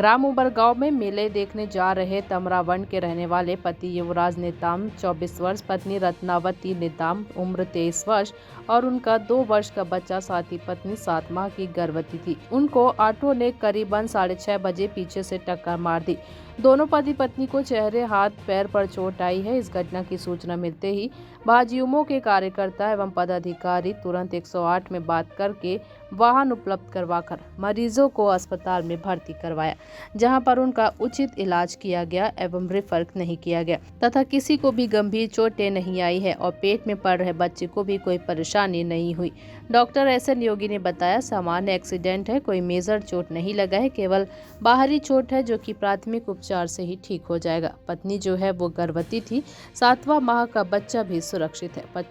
ग्राम उबरगांव में मेले देखने जा रहे तमरावंड के रहने वाले पति युवराज नेताम 24 वर्ष, पत्नी रत्नावती नेताम उम्र 23 वर्ष और उनका 2 वर्ष का बच्चा, साथ ही पत्नी 7 माह की गर्भवती थी। उनको ऑटो ने करीबन 6:30 बजे पीछे से टक्कर मार दी। दोनों पति पत्नी को चेहरे, हाथ, पैर पर चोट आई है। इस घटना की सूचना मिलते ही भाजयुमो के कार्यकर्ता एवं पदाधिकारी तुरंत 108 में बात करके वाहन उपलब्ध करवाकर मरीजों को अस्पताल में भर्ती करवाया, जहां पर उनका उचित इलाज किया गया एवं रेफर नहीं किया गया तथा किसी को भी गंभीर चोटें नहीं आई है और पेट में पड़ रहे बच्चे को भी कोई परेशानी नहीं हुई। डॉक्टर एसएन योगी ने बताया, सामान्य एक्सीडेंट है, कोई मेजर चोट नहीं लगा है, केवल बाहरी चोट है जो कि प्राथमिक उपचार से ही ठीक हो जाएगा। पत्नी जो है वो गर्भवती थी, 7वां माह का बच्चा भी सुरक्षित है,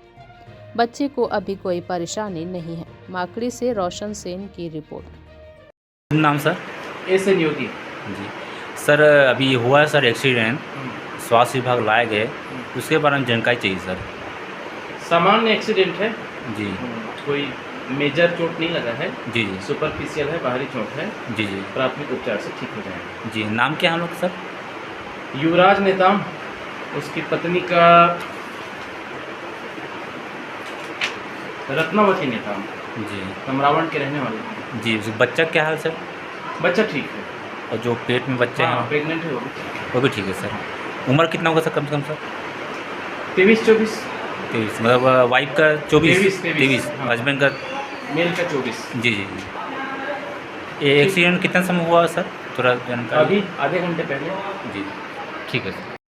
बच्चे को अभी कोई परेशानी नहीं है। माकड़ी से रोशन सेन की रिपोर्ट। नाम sir? SN Yogi ji sir, अभी हुआ है सर एक्सीडेंट, स्वास्थ्य विभाग लाए गए, उसके बारे में जानकारी चाहिए सर। सामान्य एक्सीडेंट है जी, कोई मेजर चोट नहीं लगा है जी जी सुपरफिशियल है, बाहरी चोट है जी जी प्राथमिक उपचार से ठीक हो जाएगा। जी। नाम क्या है हम लोग सर? युवराज नेताम, उसकी पत्नी का रत्नावती नेताम, जी तमरावंड के रहने वाले। जी। बच्चा क्या हाल सर? बच्चा ठीक है और जो पेट में बच्चे हैं प्रेग्नेंट है वो भी ठीक है सर। उम्र कितना होगा सर कम से कम सर? 23-24 मतलब वाइफ का 24 23 हस्बैंड का मेल का 24। जी जी जी। ये एक्सीडेंट कितना समय हुआ सर, थोड़ा जानकारी? अभी आधे घंटे पहले। जी ठीक है सर।